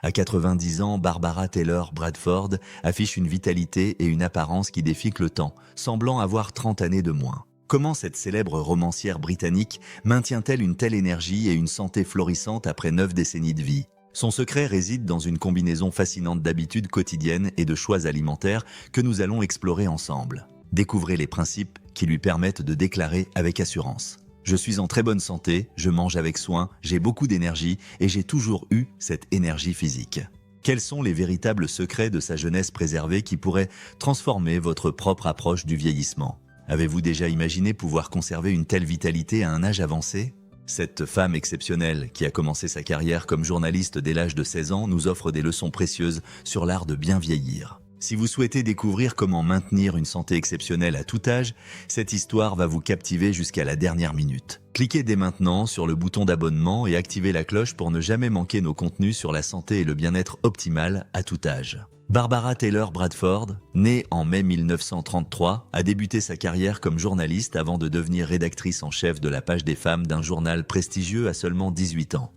À 90 ans, Barbara Taylor Bradford affiche une vitalité et une apparence qui défient le temps, semblant avoir 30 années de moins. Comment cette célèbre romancière britannique maintient-elle une telle énergie et une santé florissante après 9 décennies de vie? Son secret réside dans une combinaison fascinante d'habitudes quotidiennes et de choix alimentaires que nous allons explorer ensemble. Découvrez les principes qui lui permettent de déclarer avec assurance: je suis en très bonne santé, je mange avec soin, j'ai beaucoup d'énergie et j'ai toujours eu cette énergie physique. Quels sont les véritables secrets de sa jeunesse préservée qui pourraient transformer votre propre approche du vieillissement? Avez-vous déjà imaginé pouvoir conserver une telle vitalité à un âge avancé? Cette femme exceptionnelle, qui a commencé sa carrière comme journaliste dès l'âge de 16 ans, nous offre des leçons précieuses sur l'art de bien vieillir. Si vous souhaitez découvrir comment maintenir une santé exceptionnelle à tout âge, cette histoire va vous captiver jusqu'à la dernière minute. Cliquez dès maintenant sur le bouton d'abonnement et activez la cloche pour ne jamais manquer nos contenus sur la santé et le bien-être optimal à tout âge. Barbara Taylor Bradford, née en mai 1933, a débuté sa carrière comme journaliste avant de devenir rédactrice en chef de la page des femmes d'un journal prestigieux à seulement 18 ans.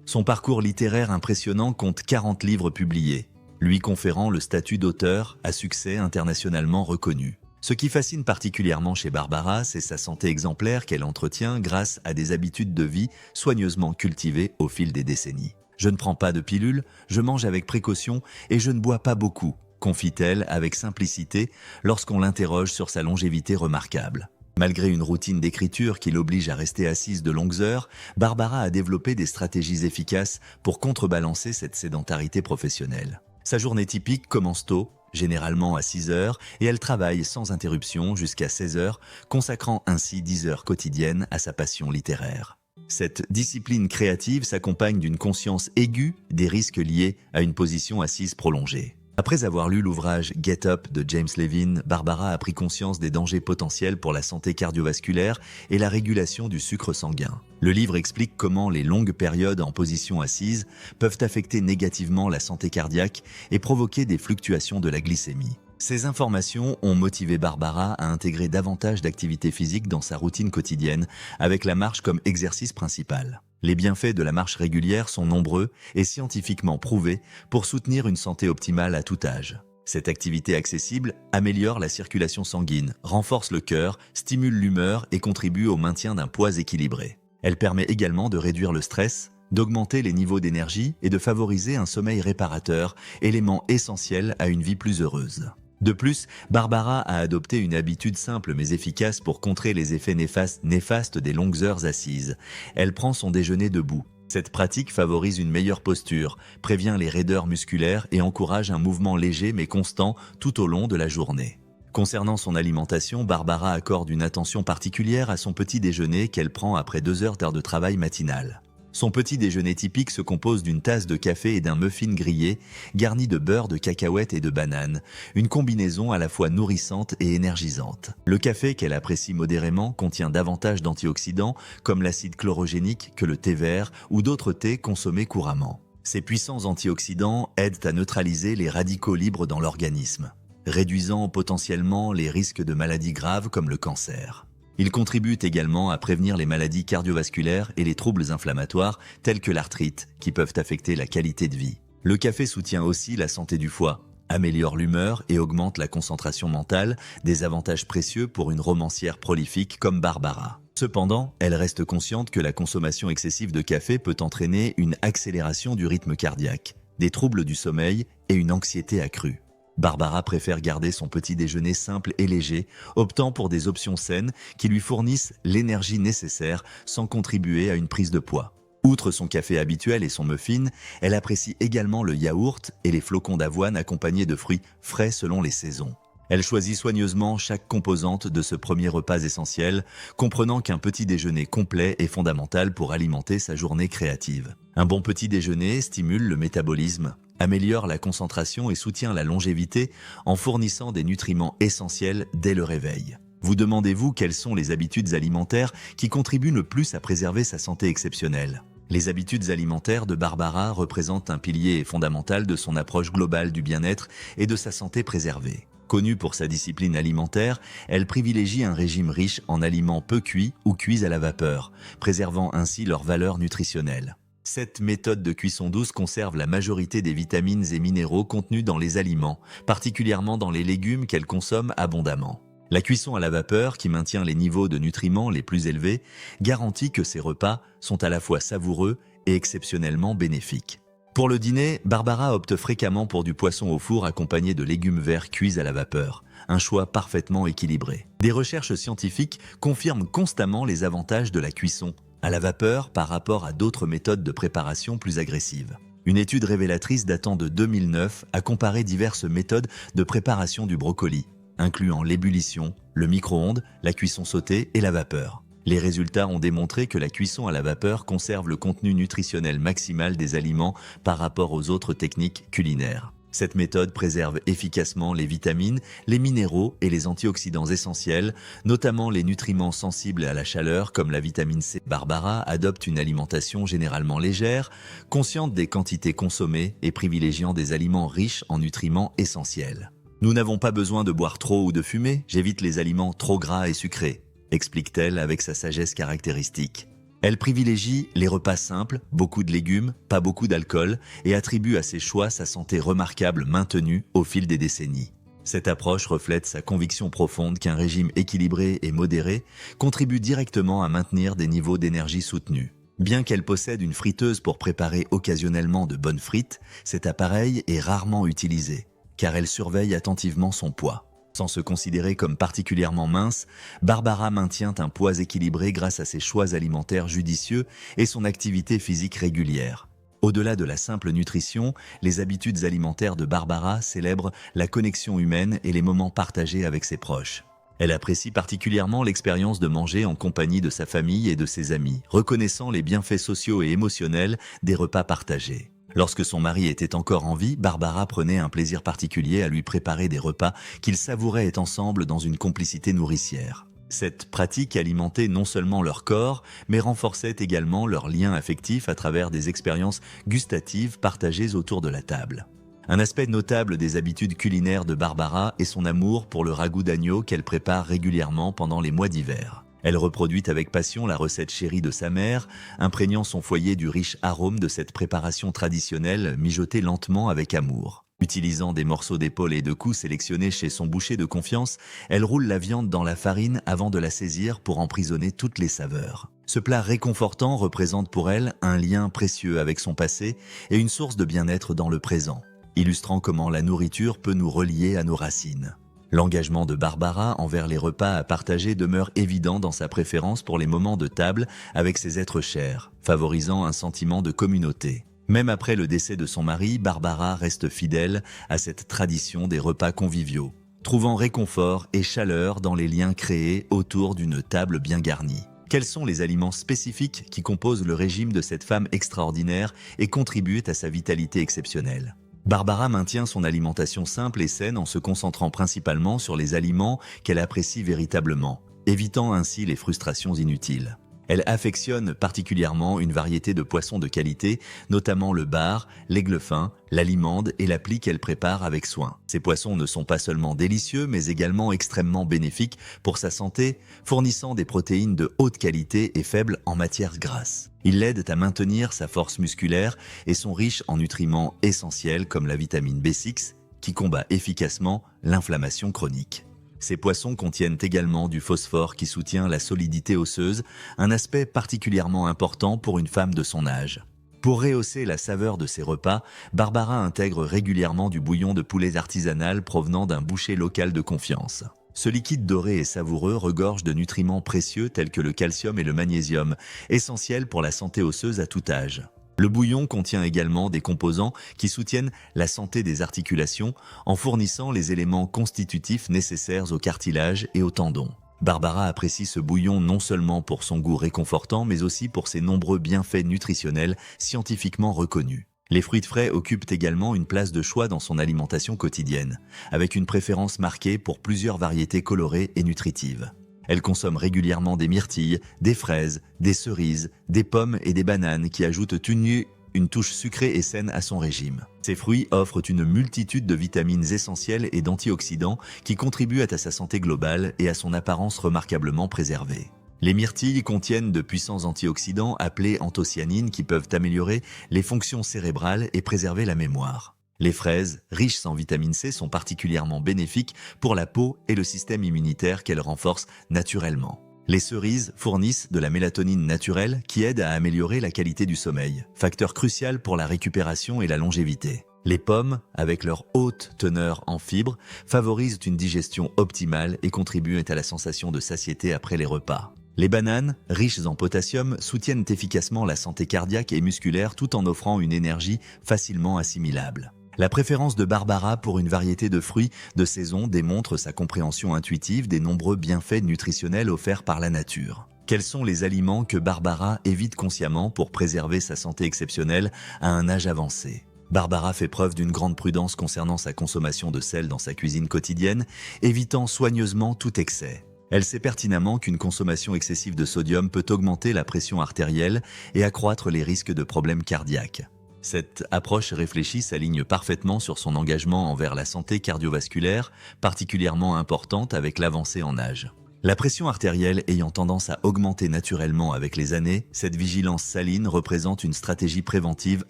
Son parcours littéraire impressionnant compte 40 livres publiés, lui conférant le statut d'auteur à succès internationalement reconnu. Ce qui fascine particulièrement chez Barbara, c'est sa santé exemplaire qu'elle entretient grâce à des habitudes de vie soigneusement cultivées au fil des décennies. Je ne prends pas de pilules, je mange avec précaution et je ne bois pas beaucoup, confie-t-elle avec simplicité lorsqu'on l'interroge sur sa longévité remarquable. Malgré une routine d'écriture qui l'oblige à rester assise de longues heures, Barbara a développé des stratégies efficaces pour contrebalancer cette sédentarité professionnelle. Sa journée typique commence tôt, généralement à 6 heures, et elle travaille sans interruption jusqu'à 16 heures, consacrant ainsi 10 heures quotidiennes à sa passion littéraire. Cette discipline créative s'accompagne d'une conscience aiguë des risques liés à une position assise prolongée. Après avoir lu l'ouvrage Get Up de James Levine, Barbara a pris conscience des dangers potentiels pour la santé cardiovasculaire et la régulation du sucre sanguin. Le livre explique comment les longues périodes en position assise peuvent affecter négativement la santé cardiaque et provoquer des fluctuations de la glycémie. Ces informations ont motivé Barbara à intégrer davantage d'activité physique dans sa routine quotidienne, avec la marche comme exercice principal. Les bienfaits de la marche régulière sont nombreux et scientifiquement prouvés pour soutenir une santé optimale à tout âge. Cette activité accessible améliore la circulation sanguine, renforce le cœur, stimule l'humeur et contribue au maintien d'un poids équilibré. Elle permet également de réduire le stress, d'augmenter les niveaux d'énergie et de favoriser un sommeil réparateur, élément essentiel à une vie plus heureuse. De plus, Barbara a adopté une habitude simple mais efficace pour contrer les effets néfastes des longues heures assises. Elle prend son déjeuner debout. Cette pratique favorise une meilleure posture, prévient les raideurs musculaires et encourage un mouvement léger mais constant tout au long de la journée. Concernant son alimentation, Barbara accorde une attention particulière à son petit déjeuner qu'elle prend après 2 heures de travail matinal. Son petit déjeuner typique se compose d'une tasse de café et d'un muffin grillé, garni de beurre de cacahuètes et de bananes, une combinaison à la fois nourrissante et énergisante. Le café, qu'elle apprécie modérément, contient davantage d'antioxydants, comme l'acide chlorogénique, que le thé vert ou d'autres thés consommés couramment. Ces puissants antioxydants aident à neutraliser les radicaux libres dans l'organisme, réduisant potentiellement les risques de maladies graves comme le cancer. Il contribue également à prévenir les maladies cardiovasculaires et les troubles inflammatoires tels que l'arthrite qui peuvent affecter la qualité de vie. Le café soutient aussi la santé du foie, améliore l'humeur et augmente la concentration mentale, des avantages précieux pour une romancière prolifique comme Barbara. Cependant, elle reste consciente que la consommation excessive de café peut entraîner une accélération du rythme cardiaque, des troubles du sommeil et une anxiété accrue. Barbara préfère garder son petit déjeuner simple et léger, optant pour des options saines qui lui fournissent l'énergie nécessaire sans contribuer à une prise de poids. Outre son café habituel et son muffin, elle apprécie également le yaourt et les flocons d'avoine accompagnés de fruits frais selon les saisons. Elle choisit soigneusement chaque composante de ce premier repas essentiel, comprenant qu'un petit déjeuner complet est fondamental pour alimenter sa journée créative. Un bon petit déjeuner stimule le métabolisme, améliore la concentration et soutient la longévité en fournissant des nutriments essentiels dès le réveil. Vous demandez-vous quelles sont les habitudes alimentaires qui contribuent le plus à préserver sa santé exceptionnelle? Les habitudes alimentaires de Barbara représentent un pilier fondamental de son approche globale du bien-être et de sa santé préservée. Connue pour sa discipline alimentaire, elle privilégie un régime riche en aliments peu cuits ou cuits à la vapeur, préservant ainsi leur valeur nutritionnelle. Cette méthode de cuisson douce conserve la majorité des vitamines et minéraux contenus dans les aliments, particulièrement dans les légumes qu'elle consomme abondamment. La cuisson à la vapeur, qui maintient les niveaux de nutriments les plus élevés, garantit que ces repas sont à la fois savoureux et exceptionnellement bénéfiques. Pour le dîner, Barbara opte fréquemment pour du poisson au four accompagné de légumes verts cuits à la vapeur, un choix parfaitement équilibré. Des recherches scientifiques confirment constamment les avantages de la cuisson à la vapeur par rapport à d'autres méthodes de préparation plus agressives. Une étude révélatrice datant de 2009 a comparé diverses méthodes de préparation du brocoli, incluant l'ébullition, le micro-ondes, la cuisson sautée et la vapeur. Les résultats ont démontré que la cuisson à la vapeur conserve le contenu nutritionnel maximal des aliments par rapport aux autres techniques culinaires. Cette méthode préserve efficacement les vitamines, les minéraux et les antioxydants essentiels, notamment les nutriments sensibles à la chaleur comme la vitamine C. Barbara adopte une alimentation généralement légère, consciente des quantités consommées et privilégiant des aliments riches en nutriments essentiels. Nous n'avons pas besoin de boire trop ou de fumer, j'évite les aliments trop gras et sucrés, explique-t-elle avec sa sagesse caractéristique. Elle privilégie les repas simples, beaucoup de légumes, pas beaucoup d'alcool, et attribue à ses choix sa santé remarquable maintenue au fil des décennies. Cette approche reflète sa conviction profonde qu'un régime équilibré et modéré contribue directement à maintenir des niveaux d'énergie soutenus. Bien qu'elle possède une friteuse pour préparer occasionnellement de bonnes frites, cet appareil est rarement utilisé, car elle surveille attentivement son poids. Sans se considérer comme particulièrement mince, Barbara maintient un poids équilibré grâce à ses choix alimentaires judicieux et son activité physique régulière. Au-delà de la simple nutrition, les habitudes alimentaires de Barbara célèbrent la connexion humaine et les moments partagés avec ses proches. Elle apprécie particulièrement l'expérience de manger en compagnie de sa famille et de ses amis, reconnaissant les bienfaits sociaux et émotionnels des repas partagés. Lorsque son mari était encore en vie, Barbara prenait un plaisir particulier à lui préparer des repas qu'ils savouraient ensemble dans une complicité nourricière. Cette pratique alimentait non seulement leur corps, mais renforçait également leur lien affectif à travers des expériences gustatives partagées autour de la table. Un aspect notable des habitudes culinaires de Barbara est son amour pour le ragoût d'agneau qu'elle prépare régulièrement pendant les mois d'hiver. Elle reproduit avec passion la recette chérie de sa mère, imprégnant son foyer du riche arôme de cette préparation traditionnelle mijotée lentement avec amour. Utilisant des morceaux d'épaule et de cou sélectionnés chez son boucher de confiance, elle roule la viande dans la farine avant de la saisir pour emprisonner toutes les saveurs. Ce plat réconfortant représente pour elle un lien précieux avec son passé et une source de bien-être dans le présent, illustrant comment la nourriture peut nous relier à nos racines. L'engagement de Barbara envers les repas à partager demeure évident dans sa préférence pour les moments de table avec ses êtres chers, favorisant un sentiment de communauté. Même après le décès de son mari, Barbara reste fidèle à cette tradition des repas conviviaux, trouvant réconfort et chaleur dans les liens créés autour d'une table bien garnie. Quels sont les aliments spécifiques qui composent le régime de cette femme extraordinaire et contribuent à sa vitalité exceptionnelle ? Barbara maintient son alimentation simple et saine en se concentrant principalement sur les aliments qu'elle apprécie véritablement, évitant ainsi les frustrations inutiles. Elle affectionne particulièrement une variété de poissons de qualité, notamment le bar, l'aigle fin, la limande et la plie qu'elle prépare avec soin. Ces poissons ne sont pas seulement délicieux, mais également extrêmement bénéfiques pour sa santé, fournissant des protéines de haute qualité et faibles en matières grasses. Ils l'aident à maintenir sa force musculaire et sont riches en nutriments essentiels comme la vitamine B6, qui combat efficacement l'inflammation chronique. Ces poissons contiennent également du phosphore qui soutient la solidité osseuse, un aspect particulièrement important pour une femme de son âge. Pour rehausser la saveur de ses repas, Barbara intègre régulièrement du bouillon de poulet artisanal provenant d'un boucher local de confiance. Ce liquide doré et savoureux regorge de nutriments précieux tels que le calcium et le magnésium, essentiels pour la santé osseuse à tout âge. Le bouillon contient également des composants qui soutiennent la santé des articulations en fournissant les éléments constitutifs nécessaires au cartilage et aux tendons. Barbara apprécie ce bouillon non seulement pour son goût réconfortant, mais aussi pour ses nombreux bienfaits nutritionnels scientifiquement reconnus. Les fruits frais occupent également une place de choix dans son alimentation quotidienne, avec une préférence marquée pour plusieurs variétés colorées et nutritives. Elle consomme régulièrement des myrtilles, des fraises, des cerises, des pommes et des bananes qui ajoutent une touche sucrée et saine à son régime. Ces fruits offrent une multitude de vitamines essentielles et d'antioxydants qui contribuent à sa santé globale et à son apparence remarquablement préservée. Les myrtilles contiennent de puissants antioxydants appelés anthocyanines qui peuvent améliorer les fonctions cérébrales et préserver la mémoire. Les fraises, riches en vitamine C, sont particulièrement bénéfiques pour la peau et le système immunitaire qu'elles renforcent naturellement. Les cerises fournissent de la mélatonine naturelle qui aide à améliorer la qualité du sommeil, facteur crucial pour la récupération et la longévité. Les pommes, avec leur haute teneur en fibres, favorisent une digestion optimale et contribuent à la sensation de satiété après les repas. Les bananes, riches en potassium, soutiennent efficacement la santé cardiaque et musculaire tout en offrant une énergie facilement assimilable. La préférence de Barbara pour une variété de fruits de saison démontre sa compréhension intuitive des nombreux bienfaits nutritionnels offerts par la nature. Quels sont les aliments que Barbara évite consciemment pour préserver sa santé exceptionnelle à un âge avancé ? Barbara fait preuve d'une grande prudence concernant sa consommation de sel dans sa cuisine quotidienne, évitant soigneusement tout excès. Elle sait pertinemment qu'une consommation excessive de sodium peut augmenter la pression artérielle et accroître les risques de problèmes cardiaques. Cette approche réfléchie s'aligne parfaitement sur son engagement envers la santé cardiovasculaire, particulièrement importante avec l'avancée en âge. La pression artérielle ayant tendance à augmenter naturellement avec les années, cette vigilance saline représente une stratégie préventive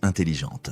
intelligente.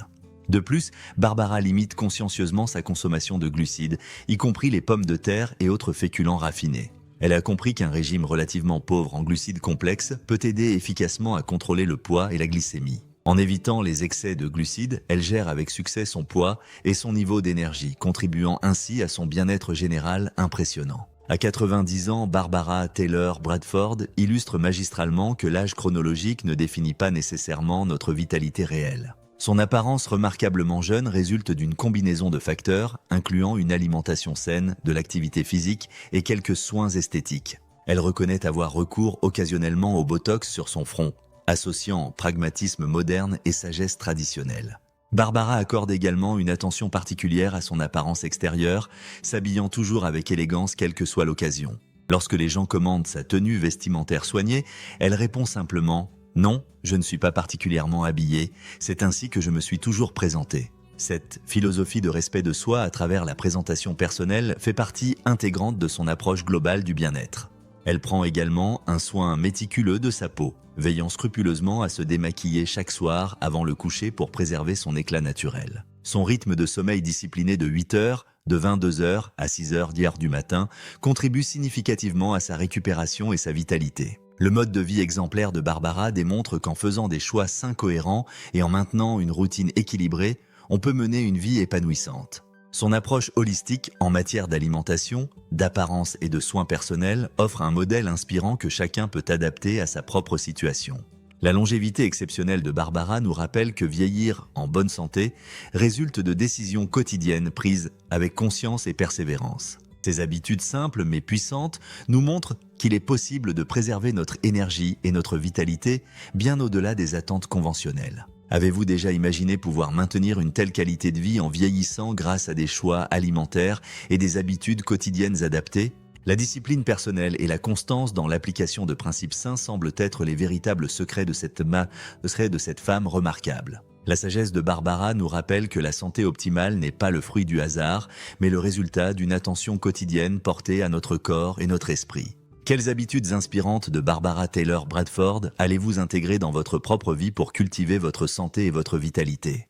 De plus, Barbara limite consciencieusement sa consommation de glucides, y compris les pommes de terre et autres féculents raffinés. Elle a compris qu'un régime relativement pauvre en glucides complexes peut aider efficacement à contrôler le poids et la glycémie. En évitant les excès de glucides, elle gère avec succès son poids et son niveau d'énergie, contribuant ainsi à son bien-être général impressionnant. À 90 ans, Barbara Taylor Bradford illustre magistralement que l'âge chronologique ne définit pas nécessairement notre vitalité réelle. Son apparence remarquablement jeune résulte d'une combinaison de facteurs, incluant une alimentation saine, de l'activité physique et quelques soins esthétiques. Elle reconnaît avoir recours occasionnellement au botox sur son front, associant pragmatisme moderne et sagesse traditionnelle. Barbara accorde également une attention particulière à son apparence extérieure, s'habillant toujours avec élégance quelle que soit l'occasion. Lorsque les gens commandent sa tenue vestimentaire soignée, elle répond simplement « Non, je ne suis pas particulièrement habillée, c'est ainsi que je me suis toujours présentée ». Cette philosophie de respect de soi à travers la présentation personnelle fait partie intégrante de son approche globale du bien-être. Elle prend également un soin méticuleux de sa peau, veillant scrupuleusement à se démaquiller chaque soir avant le coucher pour préserver son éclat naturel. Son rythme de sommeil discipliné de 8 heures, de 22 heures à 6 heures d'hier du matin, contribue significativement à sa récupération et sa vitalité. Le mode de vie exemplaire de Barbara démontre qu'en faisant des choix sains cohérents et en maintenant une routine équilibrée, on peut mener une vie épanouissante. Son approche holistique en matière d'alimentation, d'apparence et de soins personnels offre un modèle inspirant que chacun peut adapter à sa propre situation. La longévité exceptionnelle de Barbara nous rappelle que vieillir en bonne santé résulte de décisions quotidiennes prises avec conscience et persévérance. Ces habitudes simples mais puissantes nous montrent qu'il est possible de préserver notre énergie et notre vitalité bien au-delà des attentes conventionnelles. Avez-vous déjà imaginé pouvoir maintenir une telle qualité de vie en vieillissant grâce à des choix alimentaires et des habitudes quotidiennes adaptées ? La discipline personnelle et la constance dans l'application de principes sains semblent être les véritables secrets de cette femme remarquable. La sagesse de Barbara nous rappelle que la santé optimale n'est pas le fruit du hasard, mais le résultat d'une attention quotidienne portée à notre corps et notre esprit. Quelles habitudes inspirantes de Barbara Taylor Bradford allez-vous intégrer dans votre propre vie pour cultiver votre santé et votre vitalité ?